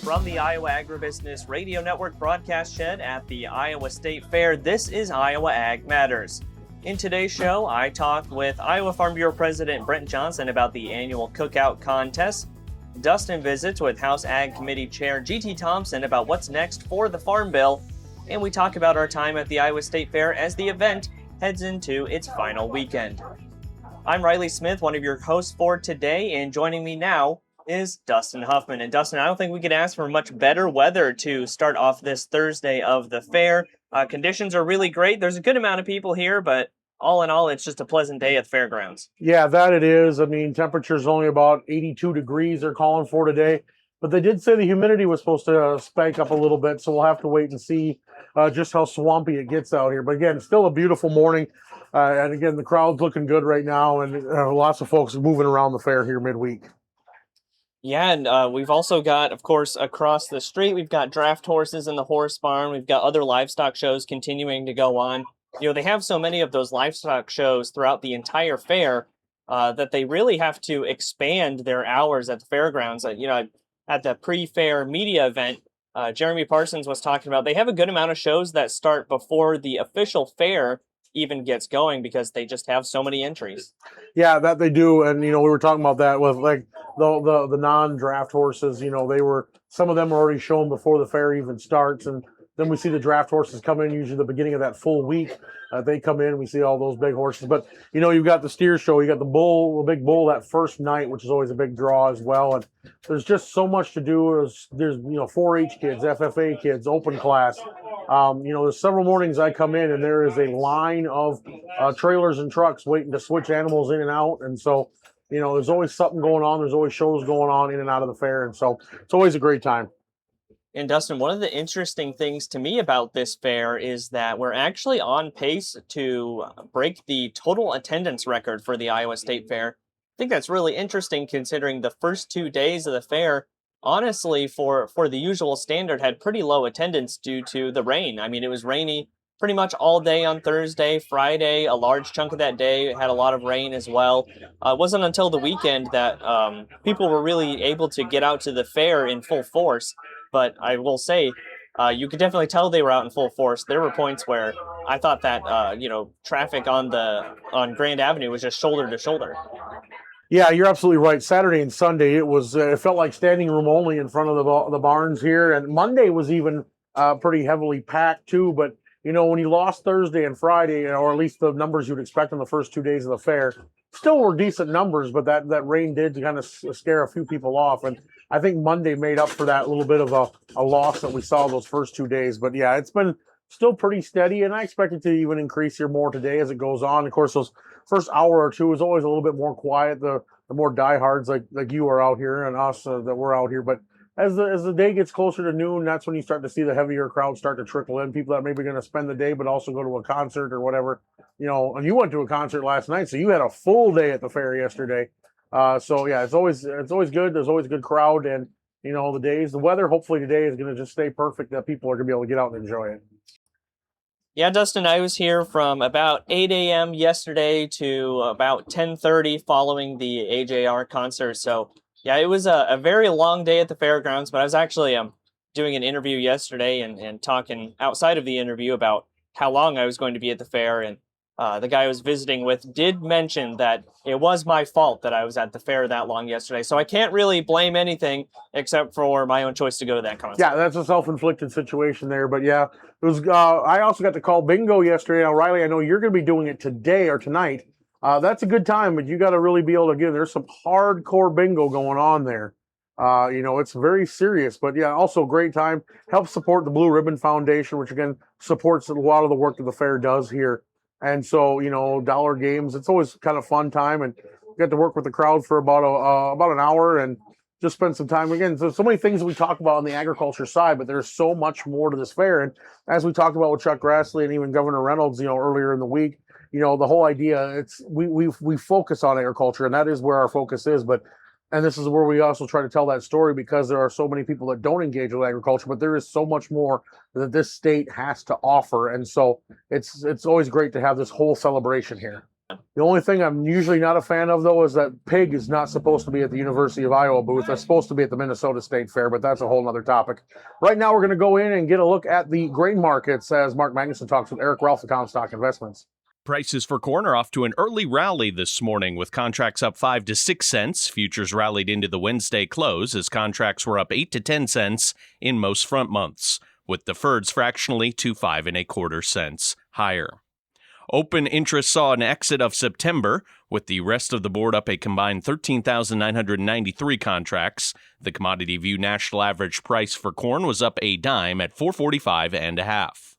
From the Iowa Agribusiness Radio Network broadcast shed at the Iowa State Fair, this is Iowa Ag Matters. In today's show, I talked with Iowa Farm Bureau President Brent Johnson about the annual Cookout Contest. Dustin visits with House Ag Committee Chair G.T. Thompson about what's next for the Farm Bill. And we talk about our time at the Iowa State Fair as the event heads into its final weekend. I'm Riley Smith, one of your hosts for today, and joining me now is Dustin Huffman. And Dustin, I don't think we could ask for much better weather to start off this Thursday of the fair. Conditions are really great. There's a good amount of people here, but all in all, it's just a pleasant day at the fairgrounds. Yeah, that it is. I mean, temperature's only about 82 degrees they're calling for today. But they did say the humidity was supposed to spike up a little bit, so we'll have to wait and see just how swampy it gets out here. But again, still a beautiful morning. And again, the crowd's looking good right now, and lots of folks moving around the fair here midweek. Yeah, and we've also got, of course, across the street, we've got draft horses in the horse barn. We've got other livestock shows continuing to go on. You know, they have so many of those livestock shows throughout the entire fair that they really have to expand their hours at the fairgrounds. At the pre-fair media event, Jeremy Parsons was talking about they have a good amount of shows that start before the official fair even gets going because they just have so many entries. Yeah, that they do. And, we were talking about that with like the non-draft horses, some of them are already shown before the fair even starts. And then we see the draft horses come in, usually the beginning of that full week. They come in, we see all those big horses. But, you've got the steer show, you got the big bull that first night, which is always a big draw as well. And there's just so much to do. There's 4-H kids, FFA kids, open class. There's several mornings I come in and there is a line of trailers and trucks waiting to switch animals in and out. And so, there's always something going on. There's always shows going on in and out of the fair. And so it's always a great time. And Dustin, one of the interesting things to me about this fair is that we're actually on pace to break the total attendance record for the Iowa State Fair. I think that's really interesting considering the first 2 days of the fair, honestly, for the usual standard, had pretty low attendance due to the rain. I mean, it was rainy pretty much all day on Thursday. Friday, a large chunk of that day had a lot of rain as well. It wasn't until the weekend that people were really able to get out to the fair in full force. But I will say, you could definitely tell they were out in full force. There were points where I thought that, traffic on Grand Avenue was just shoulder to shoulder. Yeah, you're absolutely right. Saturday and Sunday, it felt like standing room only in front of the barns here. And Monday was even pretty heavily packed too. But, when you lost Thursday and Friday, or at least the numbers you'd expect on the first 2 days of the fair, still were decent numbers, but that rain did kind of scare a few people off. And I think Monday made up for that little bit of a loss that we saw those first 2 days. But yeah, it's been still pretty steady, and I expect it to even increase here more today as it goes on. Of course, those first hour or two is always a little bit more quiet. The more diehards like you are out here and us that we're out here. But as the day gets closer to noon, that's when you start to see the heavier crowd start to trickle in. People that maybe going to spend the day, but also go to a concert or whatever. And you went to a concert last night, so you had a full day at the fair yesterday. So yeah, it's always good. There's always a good crowd, and the weather hopefully today is going to just stay perfect that people are going to be able to get out and enjoy it. Yeah, Dustin, I was here from about 8 a.m. yesterday to about 10:30 following the AJR concert. So yeah, it was a very long day at the fairgrounds, but I was actually doing an interview yesterday and talking outside of the interview about how long I was going to be at the fair, and the guy I was visiting with did mention that it was my fault that I was at the fair that long yesterday. So I can't really blame anything except for my own choice to go to that concert. Yeah, that's a self-inflicted situation there. But yeah, it was. I also got to call bingo yesterday. Now, Riley, I know you're going to be doing it today or tonight. That's a good time, but you got to really be able to get. There's some hardcore bingo going on there. It's very serious, but yeah, also a great time. Help support the Blue Ribbon Foundation, which again supports a lot of the work that the fair does here. And so, dollar games, it's always kind of fun time, and get to work with the crowd for about an hour and just spend some time. Again, there's so many things that we talk about on the agriculture side, but there's so much more to this fair. And as we talked about with Chuck Grassley and even Governor Reynolds, earlier in the week, the whole idea, we focus on agriculture, and that is where our focus is. And this is where we also try to tell that story, because there are so many people that don't engage with agriculture, but there is so much more that this state has to offer. And so it's always great to have this whole celebration here. The only thing I'm usually not a fan of, though, is that pig is not supposed to be at the University of Iowa booth. That's supposed to be at the Minnesota State Fair, but that's a whole other topic. Right now, we're going to go in and get a look at the grain markets as Mark Magnuson talks with Eric Ralph of Comstock Investments. Prices for corn are off to an early rally this morning, with contracts up 5 to 6 cents. Futures rallied into the Wednesday close as contracts were up 8 to 10 cents in most front months, with deferreds fractionally to 5 1/4 cents higher. Open interest saw an exit of September, with the rest of the board up a combined 13,993 contracts. The Commodity View national average price for corn was up a dime at $4.45 1/2.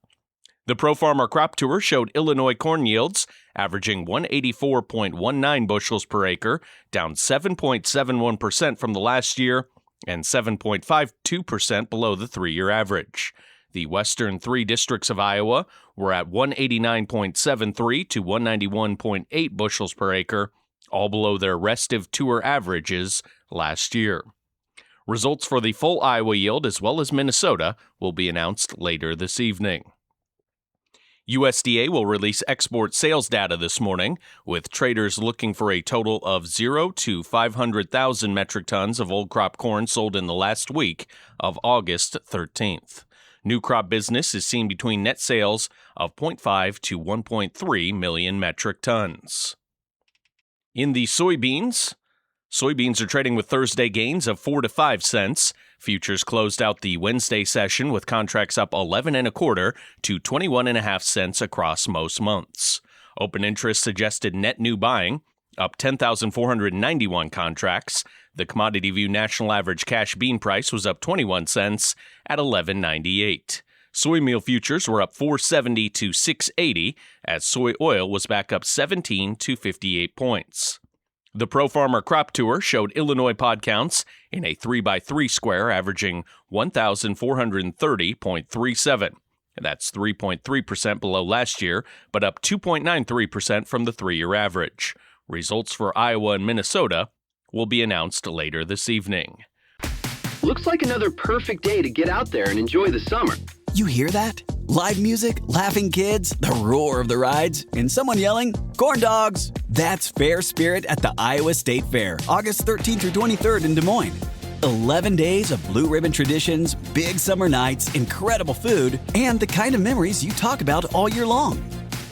The Pro Farmer Crop Tour showed Illinois corn yields averaging 184.19 bushels per acre, down 7.71% from the last year and 7.52% below the 3-year average. The western 3 districts of Iowa were at 189.73 to 191.8 bushels per acre, all below their restive tour averages last year. Results for the full Iowa yield as well as Minnesota will be announced later this evening. USDA will release export sales data this morning, with traders looking for a total of 0 to 500,000 metric tons of old crop corn sold in the last week of August 13th. New crop business is seen between net sales of 0.5 to 1.3 million metric tons. In the soybeans are trading with Thursday gains of 4 to 5 cents. Futures closed out the Wednesday session with contracts up 11 1/4 to 21 1/2 cents across most months. Open interest suggested net new buying, up 10,491 contracts. The Commodity View national average cash bean price was up 21 cents at $11.98. Soy meal futures were up 470 to 680, as soy oil was back up 17 to 58 points. The Pro Farmer Crop Tour showed Illinois pod counts in a 3x3 square averaging 1,430.37. That's 3.3% below last year, but up 2.93% from the 3-year average. Results for Iowa and Minnesota will be announced later this evening. Looks like another perfect day to get out there and enjoy the summer. You hear that? Live music, laughing kids, the roar of the rides, and someone yelling, "Corn dogs!" That's Fair Spirit at the Iowa State Fair, August 13th through 23rd in Des Moines. 11 days of blue ribbon traditions, big summer nights, incredible food, and the kind of memories you talk about all year long.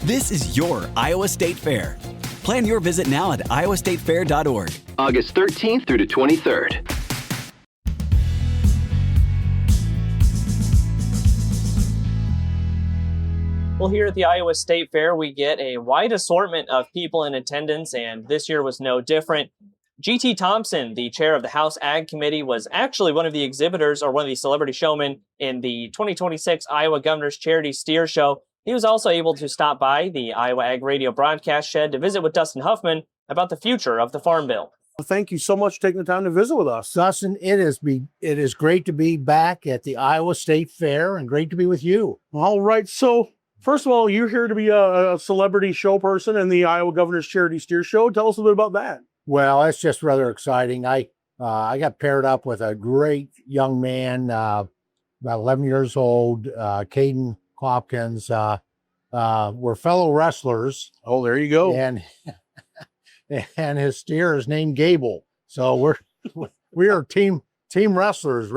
This is your Iowa State Fair. Plan your visit now at iowastatefair.org. August 13th through the 23rd. Well, here at the Iowa State Fair, we get a wide assortment of people in attendance, and this year was no different. G.T. Thompson, the chair of the House Ag Committee, was actually one of the exhibitors or one of the celebrity showmen in the 2026 Iowa Governor's Charity Steer Show. He was also able to stop by the Iowa Ag Radio broadcast shed to visit with Dustin Huffman about the future of the Farm Bill. Well, thank you so much for taking the time to visit with us. Dustin, it is great to be back at the Iowa State Fair and great to be with you. All right, so first of all, you're here to be a celebrity show person in the Iowa Governor's Charity Steer Show. Tell us a little bit about that. Well, that's just rather exciting. I got paired up with a great young man, about 11 years old, Caden Hopkins. We're fellow wrestlers. Oh, there you go. And his steer is named Gable. So we are team wrestlers.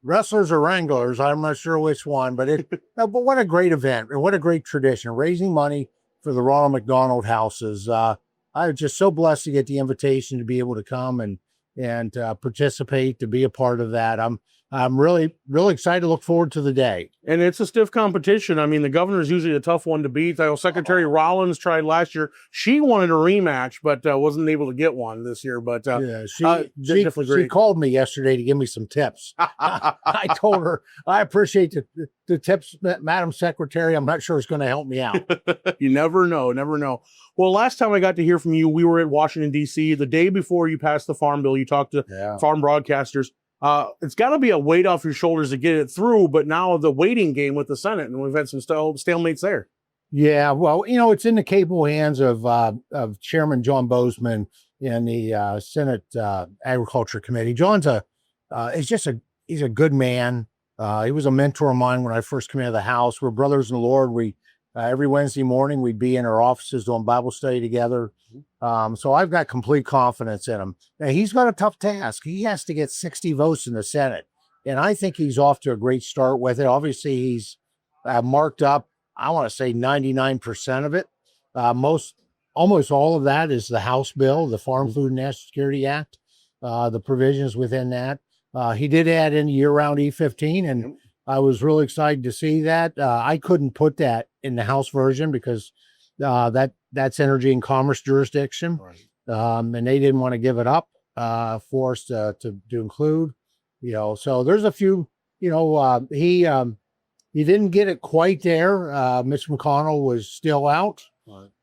Wrestlers or wranglers, I'm not sure which one, but but what a great event and what a great tradition, raising money for the Ronald McDonald houses. I was just so blessed to get the invitation to be able to come and participate, to be a part of that. I'm really excited to look forward to the day. And it's a stiff competition. I mean, the governor's usually a tough one to beat. I know Secretary Rollins tried last year. She wanted a rematch, but wasn't able to get one this year. But she called me yesterday to give me some tips. I told her, I appreciate the tips, Madam Secretary. I'm not sure it's going to help me out. You never know. Well, last time I got to hear from you, we were at Washington, D.C. The day before you passed the Farm Bill, you talked to farm broadcasters. It's got to be a weight off your shoulders to get it through, but now the waiting game with the Senate, and we've had some stalemates there. Yeah, well, it's in the capable hands of Chairman John Bozeman in the Senate Agriculture Committee. John's he's a good man. He was a mentor of mine when I first came into the House. We're brothers in the Lord. We Every Wednesday morning, we'd be in our offices doing Bible study together. So I've got complete confidence in him. Now, he's got a tough task. He has to get 60 votes in the Senate. And I think he's off to a great start with it. Obviously, he's marked up, I want to say 99% of it. Almost all of that is the House bill, the Farm Food and National Security Act, the provisions within that. He did add in year-round E15, and I was really excited to see that. I couldn't put that in the House version because that's energy and commerce jurisdiction, and they didn't want to give it up for us to include. So there's a few. He didn't get it quite there. Mitch McConnell was still out,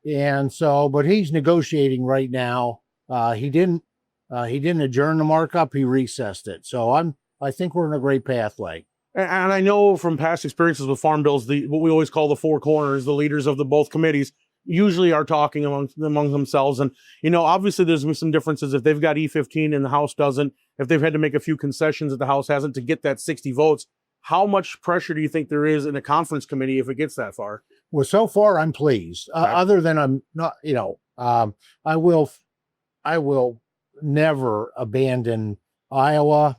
and so but he's negotiating right now. He didn't adjourn the markup. He recessed it. So I think we're in a great pathway. And I know from past experiences with farm bills, what we always call the four corners, the leaders of both committees usually are talking among themselves. And, obviously there's some differences if they've got E15 and the House doesn't, if they've had to make a few concessions that the House hasn't to get that 60 votes. How much pressure do you think there is in a conference committee if it gets that far? Well, so far I'm pleased. Other than I'm not, I will never abandon Iowa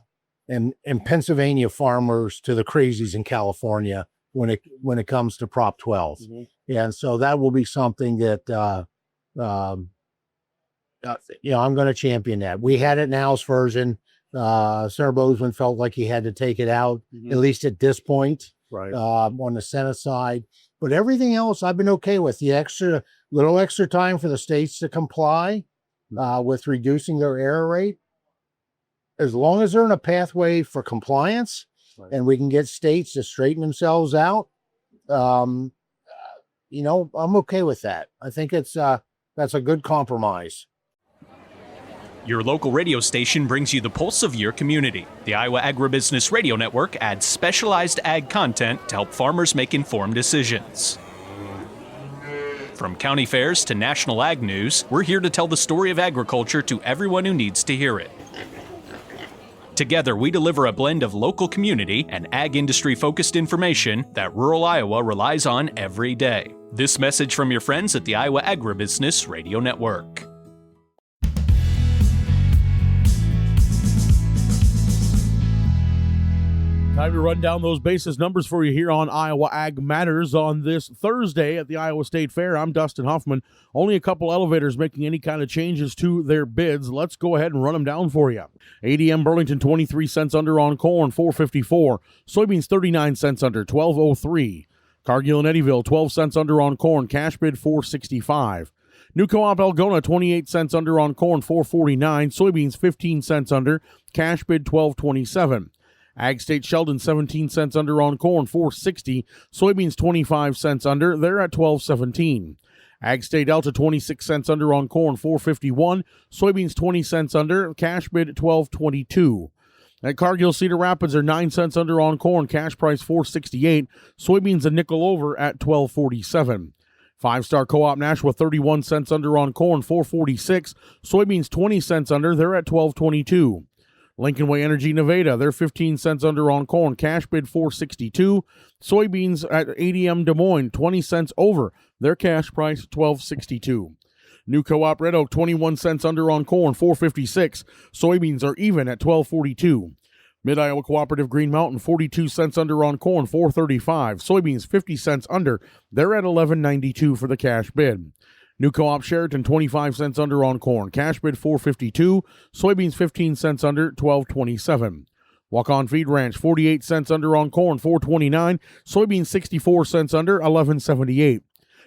and Pennsylvania farmers to the crazies in California when it comes to Prop 12. And so that will be something that, I'm going to champion that. We had it in the House version. Senator Bozeman felt like he had to take it out, at least at this point, on the Senate side. But everything else I've been okay with. The little extra time for the states to comply with reducing their error rate. As long as they're in a pathway for compliance and we can get states to straighten themselves out, I'm okay with that. I think that's a good compromise. Your local radio station brings you the pulse of your community. The Iowa Agribusiness Radio Network adds specialized ag content to help farmers make informed decisions. From county fairs to national ag news, we're here to tell the story of agriculture to everyone who needs to hear it. Together, we deliver a blend of local community and ag industry-focused information that rural Iowa relies on every day. This message from your friends at the Iowa Agribusiness Radio Network. Time to run down those basis numbers for you here on Iowa Ag Matters on this Thursday at the Iowa State Fair. I'm Dustin Huffman. Only a couple elevators making any kind of changes to their bids. Let's go ahead and run them down for you. ADM Burlington 23 cents under on corn, $4.54. Soybeans 39 cents under, $12.03. Cargill and Eddyville 12 cents under on corn, cash bid $4.65. New Co-op Algona 28 cents under on corn, $4.49. Soybeans 15 cents under, cash bid $12.27. Ag State Sheldon 17 cents under on corn, $4.60. Soybeans 25 cents under, they're at $12.17. Ag State Delta 26 cents under on corn, $4.51. Soybeans 20 cents under, cash bid $12.22. At Cargill Cedar Rapids are 9 cents under on corn, cash price $4.68. Soybeans a nickel over at $12.47. Five Star Co-op Nashua 31 cents under on corn, $4.46. Soybeans 20 cents under, they're at $12.22. Lincoln Way Energy Nevada, they're 15 cents under on corn, cash bid $4.62. Soybeans at ADM Des Moines, 20 cents over, their cash price $12.62. New Co-op Red Oak, 21 cents under on corn, $4.56. Soybeans are even at $12.42. Mid-Iowa Cooperative Green Mountain, 42 cents under on corn, $4.35. Soybeans 50 cents under, they're at $11.92 for the cash bid. New Co-op Sheraton, 25 cents under on corn. Cash bid $4.52. Soybeans 15 cents under, $12.27. Walk-On Feed Ranch, 48 cents under on corn, $4.29. Soybeans 64 cents under, $11.78.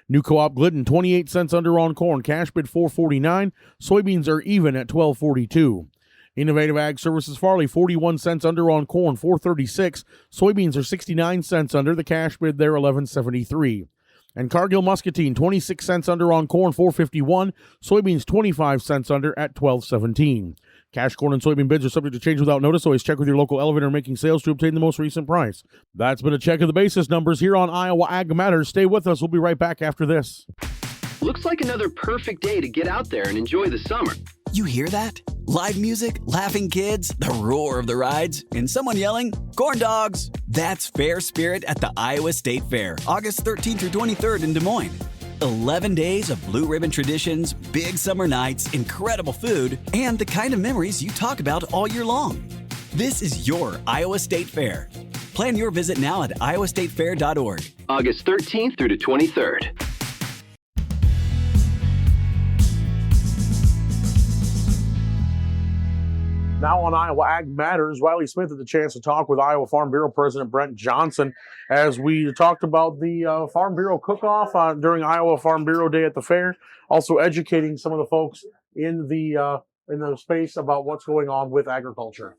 New Co-op Glidden, 28 cents under on corn. Cash bid $4.49. Soybeans are even at $12.42. Innovative Ag Services Farley, 41 cents under on corn, $4.36. Soybeans are 69 cents under. The cash bid there, $11.73. And Cargill Muscatine, 26 cents under on corn, $4.51. Soybeans 25 cents under at $12.17. Cash corn and soybean bids are subject to change without notice. Always check with your local elevator making sales to obtain the most recent price. That's been a check of the basis numbers here on Iowa Ag Matters. Stay with us. We'll be right back after this. Looks like another perfect day to get out there and enjoy the summer. You hear that? Live music, laughing kids, the roar of the rides, and someone yelling, "Corn dogs!" That's Fair Spirit at the Iowa State Fair, August 13th through 23rd in Des Moines. 11 days of blue ribbon traditions, big summer nights, incredible food, and the kind of memories you talk about all year long. This is your Iowa State Fair. Plan your visit now at iowastatefair.org. August 13th through the 23rd. Now on Iowa Ag Matters, Riley Smith had the chance to talk with Iowa Farm Bureau President Brent Johnson as we talked about the Farm Bureau cook-off during Iowa Farm Bureau Day at the fair, also educating some of the folks in the space about what's going on with agriculture.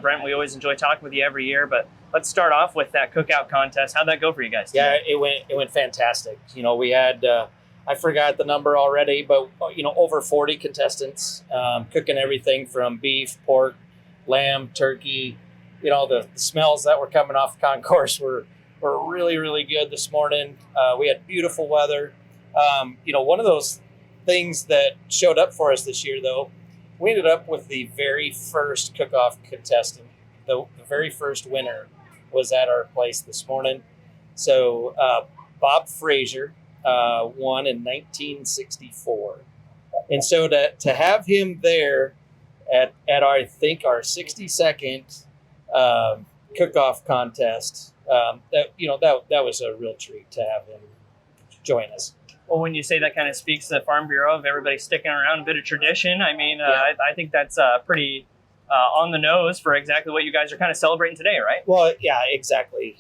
Brent, we always enjoy talking with you every year, but let's start off with that cookout contest. How'd that go for you guys? Yeah, it went fantastic. You know, we had I forgot the number already, but over 40 contestants cooking everything from beef, pork, lamb, turkey. The smells that were coming off the concourse were really, really good this morning. We had beautiful weather. One of those things that showed up for us this year, though, we ended up with the very first cook-off contestant. The very first winner was at our place this morning. So Bob Frazier won in 1964. And so to have him there at our 62nd cook-off contest, that was a real treat to have him join us. Well, when you say that kind of speaks to the Farm Bureau of everybody sticking around, a bit of tradition. I mean, yeah. I think that's pretty on the nose for exactly what you guys are kind of celebrating today, right? Well, yeah, exactly.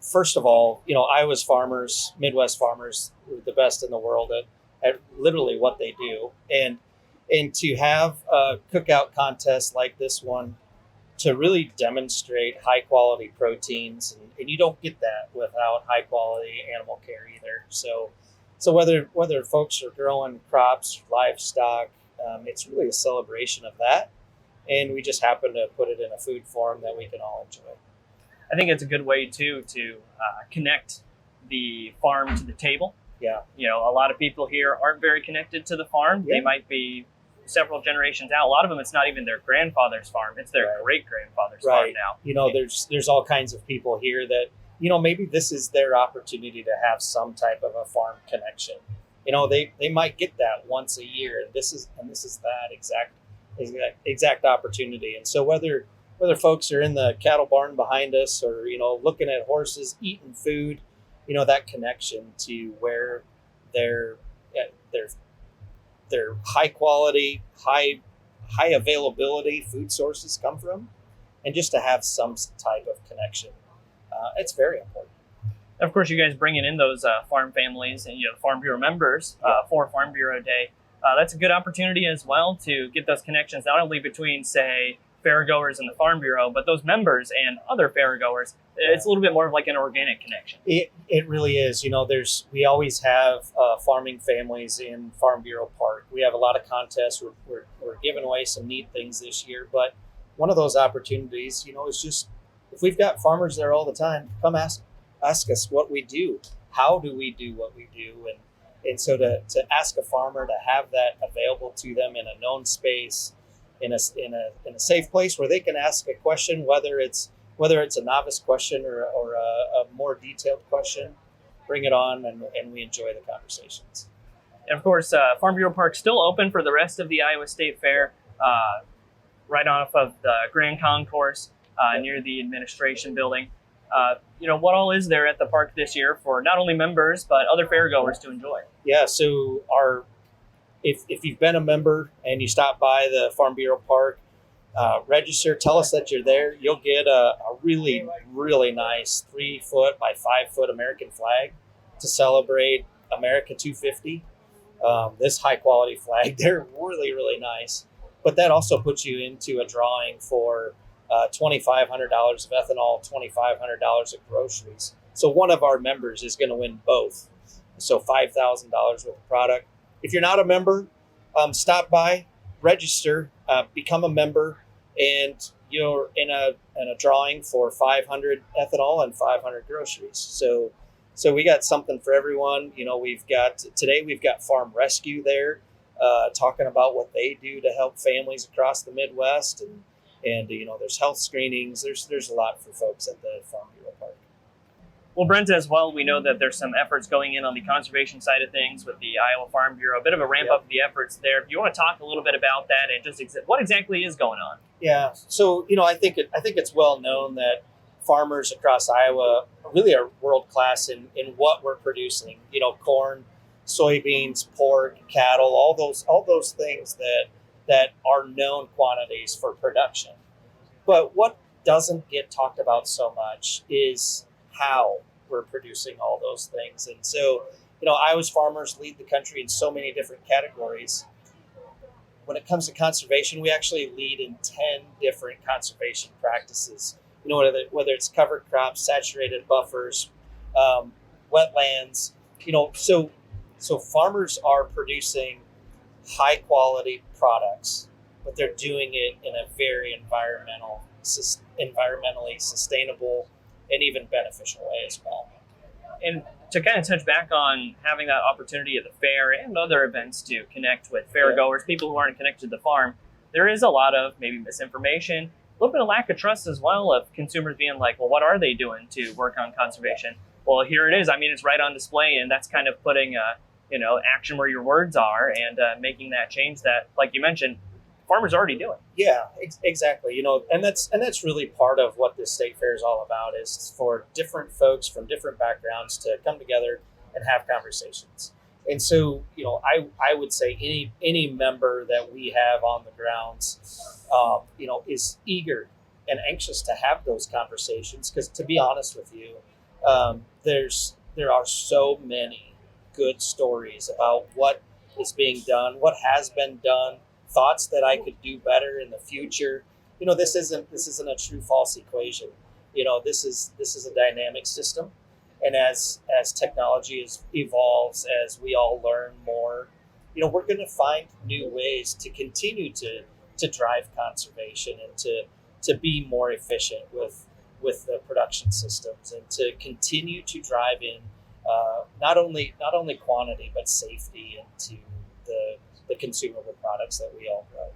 First of all, Iowa's farmers, Midwest farmers, are the best in the world at literally what they do. And to have a cookout contest like this one to really demonstrate high quality proteins, and you don't get that without high quality animal care either. So whether folks are growing crops, livestock, it's really a celebration of that. And we just happen to put it in a food form that we can all enjoy. I think it's a good way too to connect the farm to the table. Yeah. A lot of people here aren't very connected to the farm. Yeah. They might be several generations out. A lot of them, it's not even their grandfather's farm. It's their great-grandfather's farm now. There's all kinds of people here that, maybe this is their opportunity to have some type of a farm connection. They might get that once a year. And this is that exact opportunity. And so whether folks are in the cattle barn behind us or, looking at horses, eating food, that connection to where their high quality, high availability food sources come from, and just to have some type of connection, it's very important. Of course, you guys bringing in those farm families and the Farm Bureau members for Farm Bureau Day. That's a good opportunity as well to get those connections, not only between, say, fairgoers and the Farm Bureau, but those members and other fairgoers. It's a little bit more of like an organic connection. It really is. We always have farming families in Farm Bureau Park. We have a lot of contests. We're giving away some neat things this year, but one of those opportunities, is just, if we've got farmers there all the time, come ask us what we do. How do we do what we do? And so to ask a farmer to have that available to them in a known space, in a safe place where they can ask a question, whether it's a novice question or a more detailed question, bring it on, and we enjoy the conversations. And of course, Farm Bureau Park's still open for the rest of the Iowa State Fair, right off of the Grand Concourse near the administration building. What all is there at the park this year for not only members, but other fairgoers to enjoy? Yeah, so if you've been a member and you stop by the Farm Bureau Park, register, tell us that you're there. You'll get a really, really nice 3-foot by 5-foot American flag to celebrate America 250. This high quality flag, they're really, really nice. But that also puts you into a drawing for $2,500 of ethanol, $2,500 of groceries. So one of our members is going to win both. So $5,000 worth of product. If you're not a member, stop by, register, become a member, and you're in a drawing for 500 ethanol and 500 groceries. So we got something for everyone. We've got farm rescue there. talking about what they do to help families across the Midwest, and there's health screenings. There's a lot for folks at the Farm Bureau Park. Well, Brent, as well, we know that there's some efforts going in on the conservation side of things with the Iowa Farm Bureau, a bit of a ramp up of the efforts there. If you want to talk a little bit about that and just what exactly is going on? Yeah, so I think it's well known that farmers across Iowa really are world class in what we're producing. Corn, soybeans, pork, cattle, all those things that are known quantities for production. But what doesn't get talked about so much is how we're producing all those things. And so, Iowa's farmers lead the country in so many different categories. When it comes to conservation, we actually lead in 10 different conservation practices. Whether it's cover crops, saturated buffers, wetlands, so farmers are producing high quality products, but they're doing it in a very environmentally sustainable and even beneficial way as well. And to kind of touch back on having that opportunity at the fair and other events to connect with fair goers, people who aren't connected to the farm, there is a lot of maybe misinformation, a little bit of lack of trust as well, of consumers being like, well, what are they doing to work on conservation? Well, here it is. I mean, it's right on display, and that's kind of putting action where your words are, and making that change that, like you mentioned, farmers are already doing. Yeah, exactly. And that's really part of what this state fair is all about, is for different folks from different backgrounds to come together and have conversations. And so, I would say any member that we have on the grounds, is eager and anxious to have those conversations. Because to be honest with you, there are so many good stories about what is being done, what has been done, thoughts that I could do better in the future. This isn't a true false equation. This is a dynamic system. And as technology evolves, as we all learn more, we're going to find new ways to continue to drive conservation and to be more efficient with the production systems, and to continue to drive in not only quantity but safety into the consumable products that we all grow.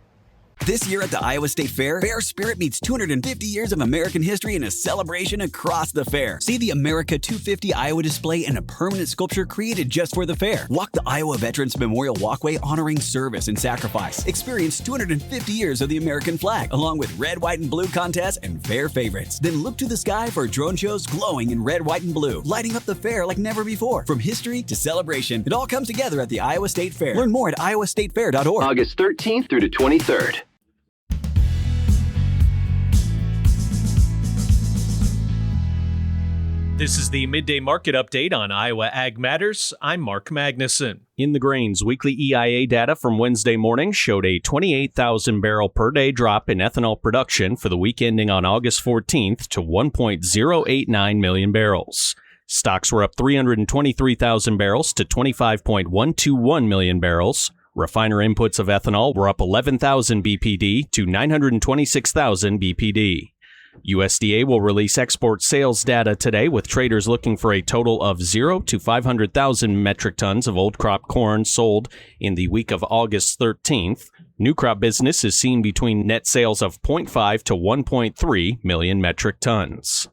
This year at the Iowa State Fair, Fair Spirit meets 250 years of American history in a celebration across the fair. See the America 250 Iowa display and a permanent sculpture created just for the fair. Walk the Iowa Veterans Memorial Walkway honoring service and sacrifice. Experience 250 years of the American flag, along with red, white, and blue contests and fair favorites. Then look to the sky for drone shows glowing in red, white, and blue, lighting up the fair like never before. From history to celebration, it all comes together at the Iowa State Fair. Learn more at iowastatefair.org. August 13th through the 23rd. This is the Midday Market Update on Iowa Ag Matters. I'm Mark Magnuson. In the grains, weekly EIA data from Wednesday morning showed a 28,000 barrel per day drop in ethanol production for the week ending on August 14th to 1.089 million barrels. Stocks were up 323,000 barrels to 25.121 million barrels. Refiner inputs of ethanol were up 11,000 BPD to 926,000 BPD. USDA will release export sales data today, with traders looking for a total of 0 to 500,000 metric tons of old crop corn sold in the week of August 13th. New crop business is seen between net sales of 0.5 to 1.3 million metric tons.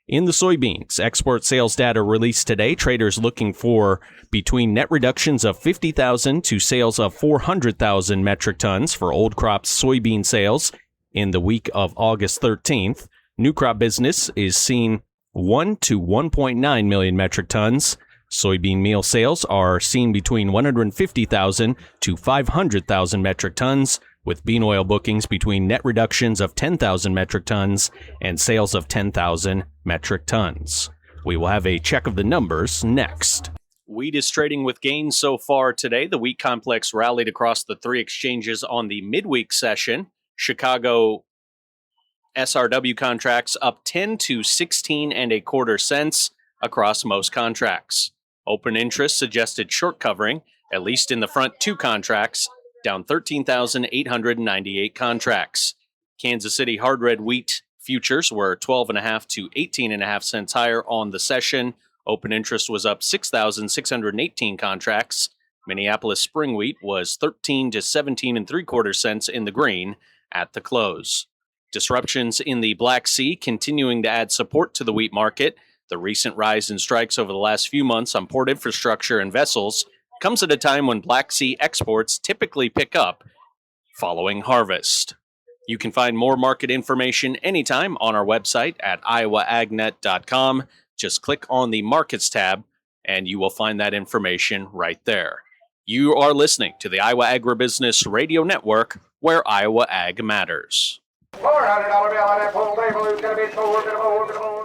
In the soybeans, export sales data released today, traders looking for between net reductions of 50,000 to sales of 400,000 metric tons for old crop soybean sales in the week of August 13th. New crop business is seen 1 to 1.9 million metric tons. Soybean meal sales are seen between 150,000 to 500,000 metric tons, with bean oil bookings between net reductions of 10,000 metric tons and sales of 10,000 metric tons. We will have a check of the numbers next. Wheat is trading with gains so far today. The wheat complex rallied across the three exchanges on the midweek session. Chicago SRW contracts up 10 to 16 and a quarter cents across most contracts. Open interest suggested short covering, at least in the front two contracts, down 13,898 contracts. Kansas City hard red wheat futures were 12.5 to 18.5 cents higher on the session. Open interest was up 6,618 contracts. Minneapolis spring wheat was 13 to 17 3/4 cents in the green at the close. Disruptions in the Black Sea continuing to add support to the wheat market. The recent rise in strikes over the last few months on port infrastructure and vessels comes at a time when Black Sea exports typically pick up following harvest. You can find more market information anytime on our website at iowaagnet.com. Just click on the Markets tab, and you will find that information right there. You are listening to the Iowa Agribusiness Radio Network, where Iowa Ag matters.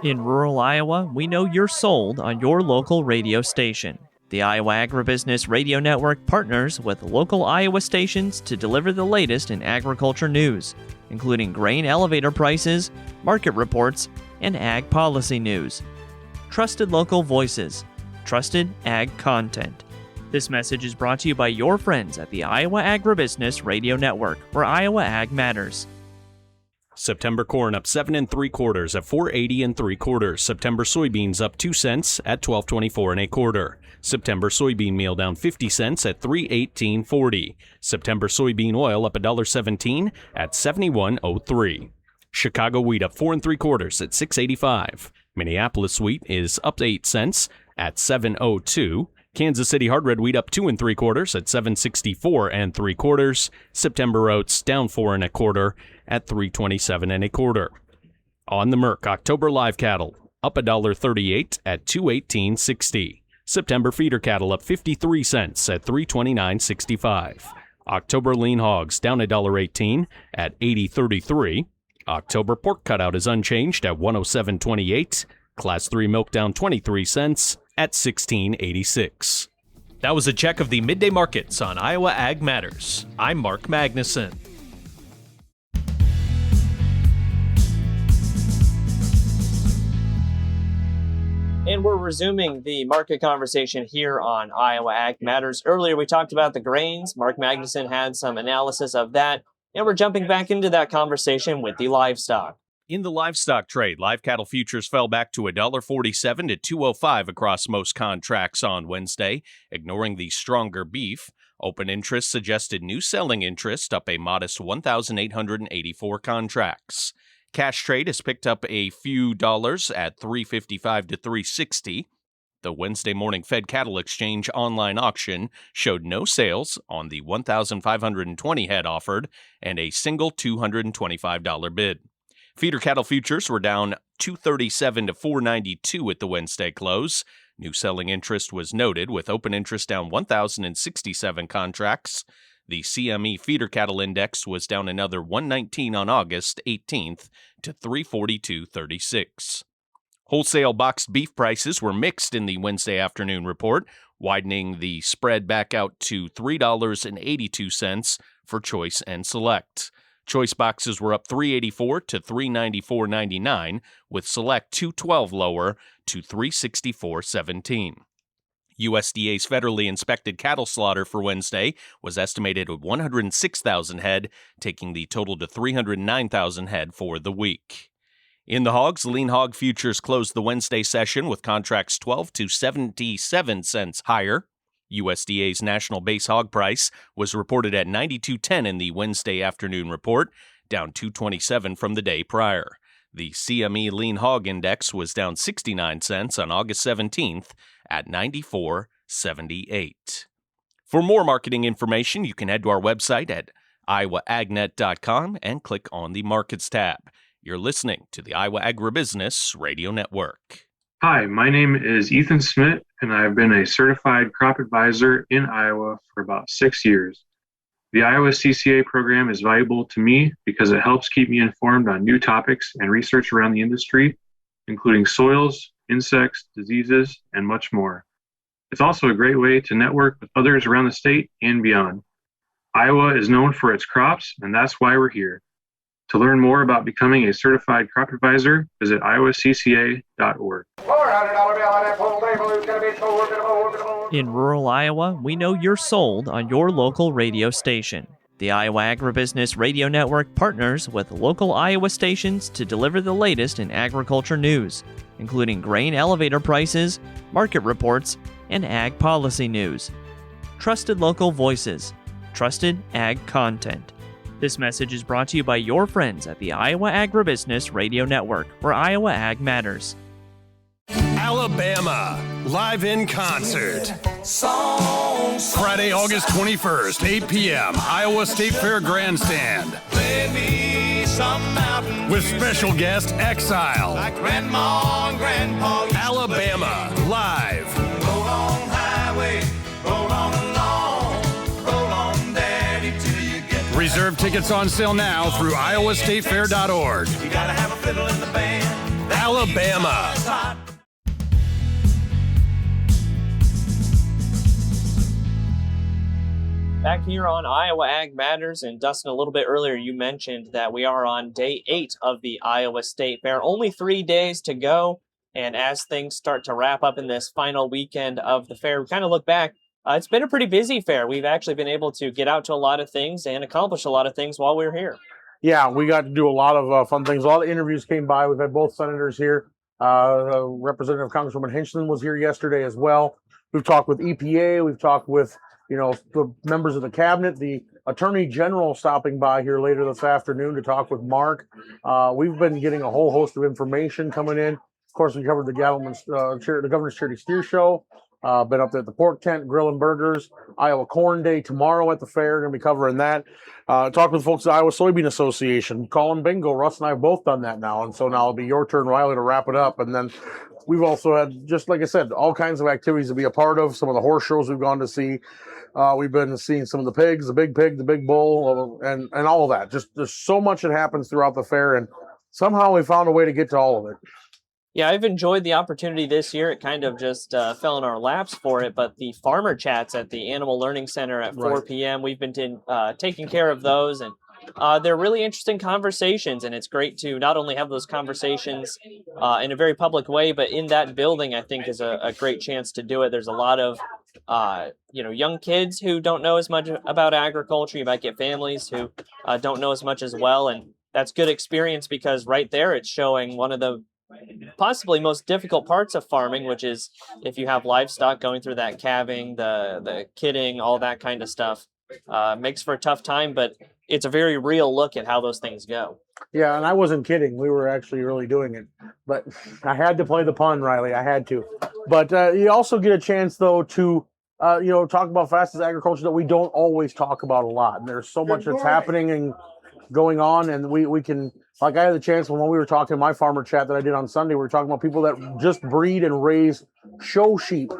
In rural Iowa, we know you're sold on your local radio station. The Iowa Agribusiness Radio Network partners with local Iowa stations to deliver the latest in agriculture news, including grain elevator prices, market reports, and ag policy news. Trusted local voices, trusted ag content. This message is brought to you by your friends at the Iowa Agribusiness Radio Network, where Iowa Ag matters. September corn up 7 3/4 at 4.80 3/4. September soybeans up 2 cents at 12.24 1/4. September soybean meal down 50 cents at 3.1840. September soybean oil up $1.17 at 71.03. Chicago wheat up 4 3/4 at 6.85. Minneapolis wheat is up 8 cents at 7.02. Kansas City hard red wheat up 2 3/4 at 7.64 3/4. September oats down 4 1/4 at 3.27 1/4. On the Merc, October live cattle up $1.38 at 218.60. September feeder cattle up 53 cents at 329.65. October lean hogs down $1.18 at 80.33. October pork cutout is unchanged at 107.28. Class 3 milk down 23 cents at 16.86. That was a check of the midday markets on Iowa Ag Matters. I'm Mark Magnuson. And we're resuming the market conversation here on Iowa Ag Matters. Earlier, we talked about the grains. Mark Magnuson had some analysis of that. And we're jumping back into that conversation with the livestock. In the livestock trade, live cattle futures fell back to $1.47 to $2.05 across most contracts on Wednesday, ignoring the stronger beef. Open interest suggested new selling interest up a modest 1,884 contracts. Cash trade has picked up a few dollars at $3.55 to $3.60. The Wednesday morning Fed Cattle Exchange online auction showed no sales on the 1,520 head offered and a single $225 bid. Feeder cattle futures were down $237 to $492 at the Wednesday close. New selling interest was noted, with open interest down 1,067 contracts. The CME feeder cattle index was down another 119 on August 18th to 342.36. Wholesale boxed beef prices were mixed in the Wednesday afternoon report, widening the spread back out to $3.82 for choice and select. Choice boxes were up $3.84 to $394.99, with select $2.12 lower to $364.17. USDA's federally inspected cattle slaughter for Wednesday was estimated at 106,000 head, taking the total to 309,000 head for the week. In the hogs, lean hog futures closed the Wednesday session with contracts 12 to 77 cents higher. USDA's national base hog price was reported at $92.10 in the Wednesday afternoon report, down $2.27 from the day prior. The CME lean hog index was down 69 cents on August 17th at 94.78. For more marketing information, you can head to our website at iowaagnet.com and click on the Markets tab. You're listening to the Iowa Agribusiness Radio Network. Hi, my name is Ethan Smith, and I've been a certified crop advisor in Iowa for about 6 years. The Iowa CCA program is valuable to me because it helps keep me informed on new topics and research around the industry, including soils, insects, diseases, and much more. It's also a great way to network with others around the state and beyond. Iowa is known for its crops, and that's why we're here. To learn more about becoming a certified crop advisor, visit iowacca.org. In rural Iowa, we know you're sold on your local radio station. The Iowa Agribusiness Radio Network partners with local Iowa stations to deliver the latest in agriculture news, including grain elevator prices, market reports, and ag policy news. trusted local voices, trusted ag content. This message is brought to you by your friends at the Iowa Agribusiness Radio Network, where Iowa Ag matters. Alabama, live in concert. Friday, August 21st, 8 p.m., Iowa State Fair Grandstand. With special guest Exile. Like Grandma and Grandpa. Alabama, live. Roll on highway, roll on along, roll on daddy till you get. Reserve tickets on sale now through iowastatefair.org. You gotta have a fiddle in the band. Alabama. Back here on Iowa Ag Matters, and Dustin, a little bit earlier, you mentioned that we are on day 8 of the Iowa State Fair. Only 3 days to go, and as things start to wrap up in this final weekend of the fair, we kind of look back. It's been a pretty busy fair. We've actually been able to get out to a lot of things and accomplish a lot of things while we were here. Yeah, we got to do a lot of fun things. A lot of interviews came by. We've had both senators here. Representative Congresswoman Hinchland was here yesterday as well. We've talked with EPA. We've talked with the members of the cabinet, the attorney general stopping by here later this afternoon to talk with Mark. We've been getting a whole host of information coming in. Of course, we covered the Governor's Charity Steer Show. Been up there at the pork tent, grill and burgers. Iowa Corn Day tomorrow at the fair. Going to be covering that. Talked with folks at the Iowa Soybean Association. Calling bingo. Russ and I have both done that now. And so now it'll be your turn, Riley, to wrap it up. And then we've also had, just like I said, all kinds of activities to be a part of. Some of the horse shows we've gone to see. We've been seeing some of the pigs, the big pig, the big bull, and all of that. Just there's so much that happens throughout the fair, and somehow we found a way to get to all of it. Yeah, I've enjoyed the opportunity this year. It kind of just fell in our laps for it, but the farmer chats at the Animal Learning Center at 4 p.m., we've been taking care of those, and they're really interesting conversations, and it's great to not only have those conversations in a very public way, but in that building, I think, is a great chance to do it. There's a lot of young kids who don't know as much about agriculture. You might get families who don't know as much as well, and that's good experience because right there it's showing one of the possibly most difficult parts of farming, which is if you have livestock going through that calving, the kidding, all that kind of stuff. Makes for a tough time, but it's a very real look at how those things go. Yeah, and I wasn't kidding. We were actually really doing it. But I had to play the pun, Riley. I had to. But you also get a chance, though, to talk about fastest agriculture that we don't always talk about a lot. And there's so much that's happening and going on, and we can, like I had the chance when we were talking my farmer chat that I did on Sunday, we were talking about people that just breed and raise show sheep.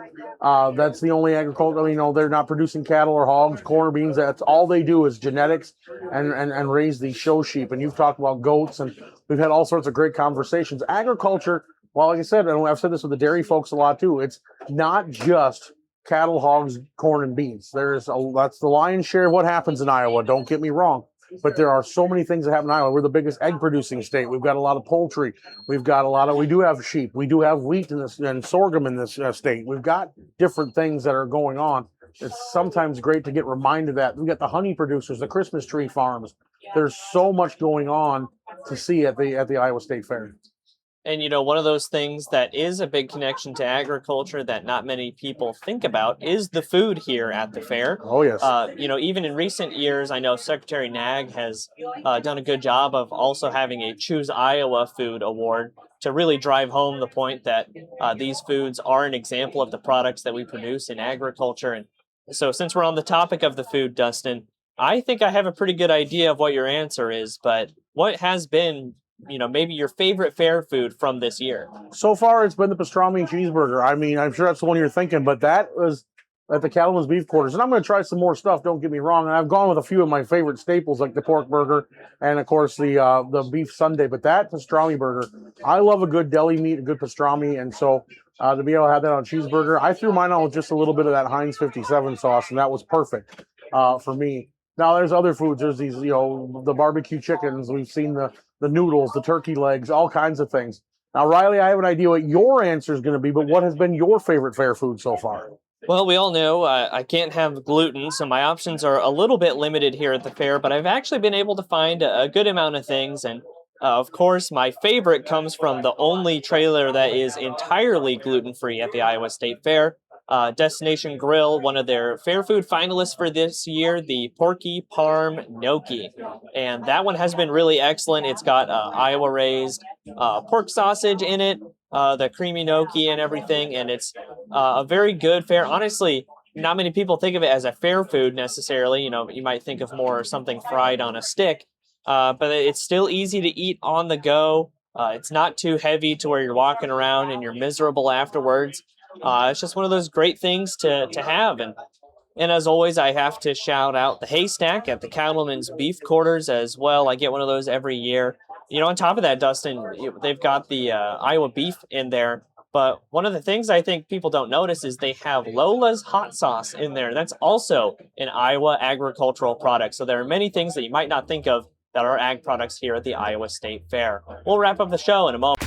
That's the only agriculture, they're not producing cattle or hogs, corn or beans. That's all they do is genetics and raise these show sheep. And you've talked about goats, and we've had all sorts of great conversations. Agriculture, well, like I said, and I've said this with the dairy folks a lot too, it's not just cattle, hogs, corn, and beans. That's the lion's share of what happens in Iowa. Don't get me wrong. But there are so many things that happen in Iowa. We're the biggest egg producing state. We've got a lot of poultry. We do have sheep. We do have wheat in this and sorghum in this state. We've got different things that are going on. It's sometimes great to get reminded that we've got the honey producers, the Christmas tree farms. There's so much going on to see at the Iowa State Fair. And, one of those things that is a big connection to agriculture that not many people think about is the food here at the fair. Oh, yes. Even in recent years, I know Secretary Nag has done a good job of also having a Choose Iowa Food Award to really drive home the point that these foods are an example of the products that we produce in agriculture. And so since we're on the topic of the food, Dustin, I think I have a pretty good idea of what your answer is, but what has been maybe your favorite fair food from this year? So far, it's been the pastrami cheeseburger. I'm sure that's the one you're thinking, but that was at the Cattleman's Beef Quarters. And I'm going to try some more stuff, don't get me wrong. And I've gone with a few of my favorite staples, like the pork burger and, of course, the beef sundae. But that pastrami burger, I love a good deli meat, a good pastrami. And so to be able to have that on a cheeseburger, I threw mine on with just a little bit of that Heinz 57 sauce, and that was perfect for me. Now, there's other foods. There's these, the barbecue chickens. We've seen the noodles, the turkey legs, all kinds of things. Now, Riley, I have an idea what your answer is going to be, but what has been your favorite fair food so far? Well, we all know I can't have gluten, so my options are a little bit limited here at the fair, but I've actually been able to find a good amount of things. And of course, my favorite comes from the only trailer that is entirely gluten-free at the Iowa State Fair. Destination Grill, one of their fair food finalists for this year, the Porky Parm Gnocchi. And that one has been really excellent. It's got Iowa raised pork sausage in it, the creamy gnocchi and everything. And it's a very good fare. Honestly, not many people think of it as a fair food necessarily. You know, you might think of more something fried on a stick, but it's still easy to eat on the go. It's not too heavy to where you're walking around and you're miserable afterwards. It's just one of those great things to have. And as always, I have to shout out the Haystack at the Cattleman's Beef Quarters as well. I get one of those every year. You know, on top of that, Dustin, they've got the Iowa beef in there. But one of the things I think people don't notice is they have Lola's hot sauce in there. That's also an Iowa agricultural product. So there are many things that you might not think of that are ag products here at the Iowa State Fair. We'll wrap up the show in a moment.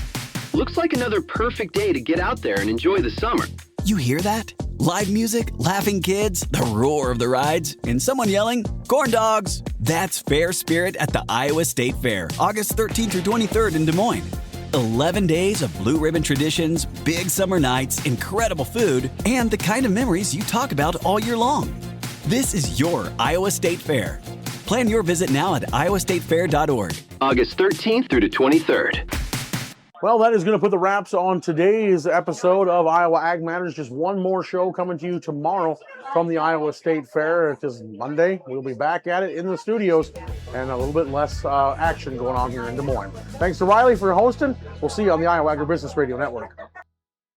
Looks like another perfect day to get out there and enjoy the summer. You hear that? Live music, laughing kids, the roar of the rides, and someone yelling, "Corn dogs!" That's Fair Spirit at the Iowa State Fair, August 13th through 23rd in Des Moines. 11 days of blue ribbon traditions, big summer nights, incredible food, and the kind of memories you talk about all year long. This is your Iowa State Fair. Plan your visit now at iowastatefair.org. August 13th through the 23rd. Well, that is going to put the wraps on today's episode of Iowa Ag Matters. Just one more show coming to you tomorrow from the Iowa State Fair. It is Monday. We'll be back at it in the studios and a little bit less action going on here in Des Moines. Thanks to Riley for hosting. We'll see you on the Iowa Agribusiness Radio Network.